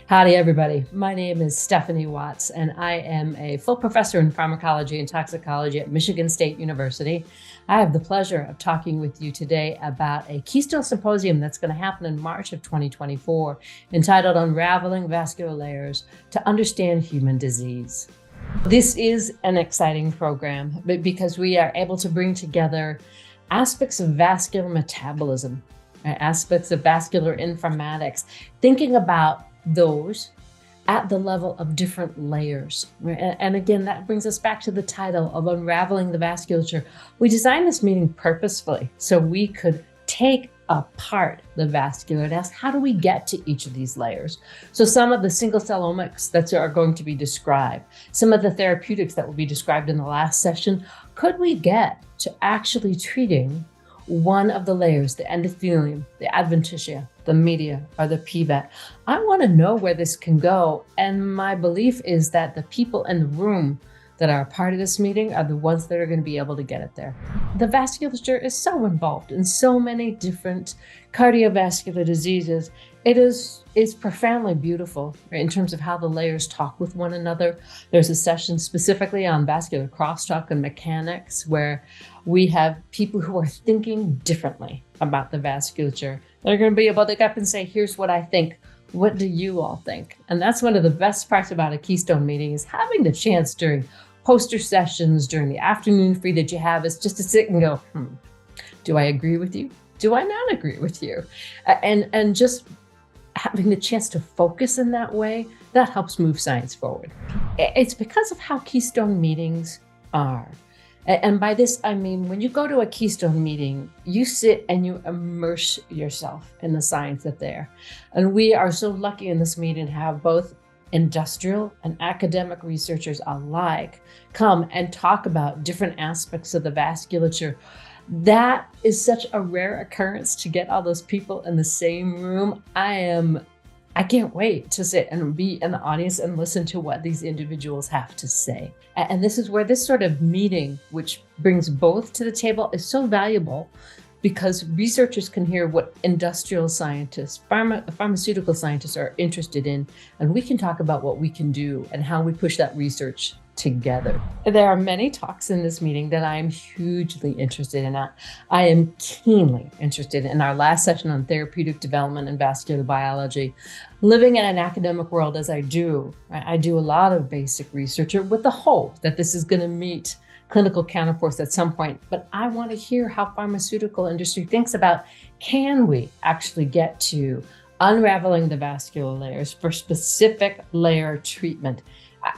Howdy, everybody. My name is Stephanie Watts, and I am a full professor in pharmacology and toxicology at Michigan State University. I have the pleasure of talking with you today about a Keystone Symposium that's going to happen in March of 2024, entitled Unraveling Vascular Layers to Understand Human Disease. This is an exciting program because we are able to bring together aspects of vascular metabolism, aspects of vascular informatics, thinking about those at the level of different layers. And again, that brings us back to the title of Unraveling the Vasculature. We designed this meeting purposefully so we could take apart the vascular and ask, how do we get to each of these layers? So some of the single cell omics that are going to be described, some of the therapeutics that will be described in the last session, could we get to actually treating one of the layers, the endothelium, the adventitia, the media, or the pivot? I want to know where this can go. And my belief is that the people in the room that are a part of this meeting are the ones that are going to be able to get it there. The vasculature is so involved in so many different cardiovascular diseases. It is profoundly beautiful in terms of how the layers talk with one another. There's a session specifically on vascular crosstalk and mechanics where we have people who are thinking differently about the vasculature. They're going to be able to get up and say, here's what I think. What do you all think? And that's one of the best parts about a Keystone meeting, is having the chance during poster sessions, during the afternoon free that you have, is just to sit and go, do I agree with you? Do I not agree with you? And just having the chance to focus in that way, that helps move science forward. It's because of how Keystone meetings are. And by this, I mean, when you go to a Keystone meeting, you sit and you immerse yourself in the science that's there. And we are so lucky in this meeting to have both industrial and academic researchers alike come and talk about different aspects of the vasculature. That is such a rare occurrence, to get all those people in the same room. I can't wait to sit and be in the audience and listen to what these individuals have to say. And this is where this sort of meeting, which brings both to the table, is so valuable, because researchers can hear what industrial scientists, pharmaceutical scientists are interested in, and we can talk about what we can do and how we push that research together. There are many talks in this meeting that I am hugely interested in. I am keenly interested in our last session on therapeutic development and vascular biology. Living in an academic world as I do a lot of basic research with the hope that this is going to meet clinical counterparts at some point. But I want to hear how pharmaceutical industry thinks about, can we actually get to unraveling the vascular layers for specific layer treatment?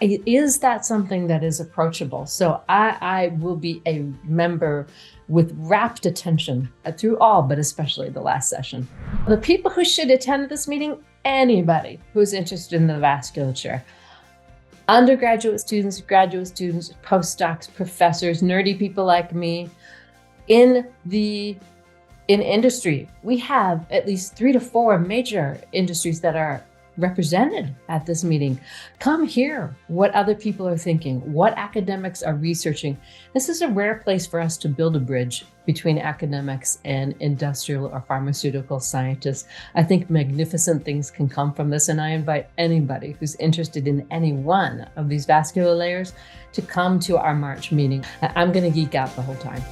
Is that something that is approachable? So I will be a member with rapt attention through all, but especially the last session. The people who should attend this meeting, anybody who's interested in the vasculature. Undergraduate students, graduate students, postdocs, professors, nerdy people like me. In industry, we have at least 3 to 4 major industries that are represented at this meeting. Come hear what other people are thinking, what academics are researching. This is a rare place for us to build a bridge between academics and industrial or pharmaceutical scientists. I think magnificent things can come from this, and I invite anybody who's interested in any one of these vascular layers to come to our March meeting. I'm going to geek out the whole time.